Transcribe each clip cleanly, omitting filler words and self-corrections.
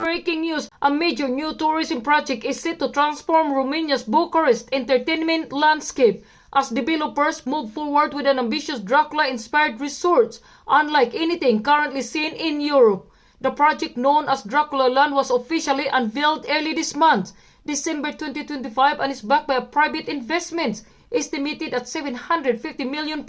breaking news, a major new tourism project is set to transform Romania's Bucharest entertainment landscape as developers move forward with an ambitious Dracula-inspired resort, unlike anything currently seen in Europe. The project known as Dracula Land was officially unveiled early this month, December 2025, and is backed by a private investment estimated at £750 million.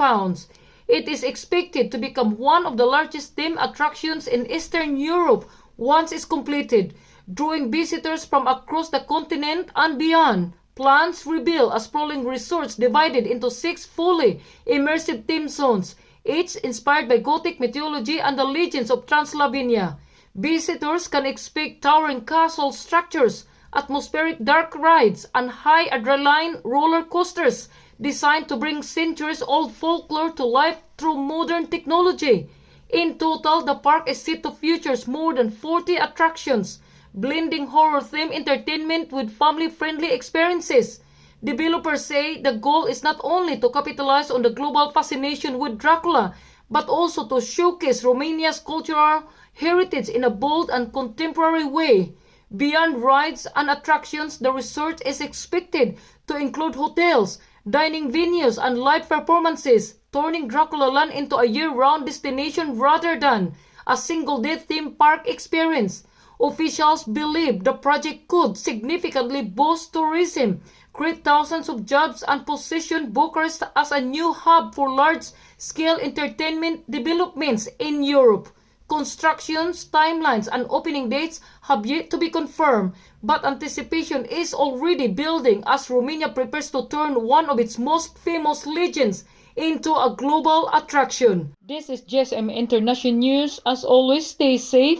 It is expected to become one of the largest theme attractions in Eastern Europe once it's completed, drawing visitors from across the continent and beyond. Plans reveal a sprawling resort divided into 6 fully immersive theme zones, each inspired by Gothic mythology and the legends of Transylvania. Visitors can expect towering castle structures, atmospheric dark rides, and high adrenaline roller coasters designed to bring centuries-old folklore to life through modern technology. In total, the park is set to feature more than 40 attractions, blending horror-themed entertainment with family-friendly experiences. Developers say the goal is not only to capitalize on the global fascination with Dracula, but also to showcase Romania's cultural heritage in a bold and contemporary way. Beyond rides and attractions, the resort is expected to include hotels, dining venues, and live performances, turning Dracula Land into a year-round destination rather than a single-day theme park experience. Officials believe the project could significantly boost tourism, create thousands of jobs, and position Bucharest as a new hub for large-scale entertainment developments in Europe. Constructions, timelines, and opening dates have yet to be confirmed, but anticipation is already building as Romania prepares to turn one of its most famous legends into a global attraction. This is GSM International News. As always, stay safe,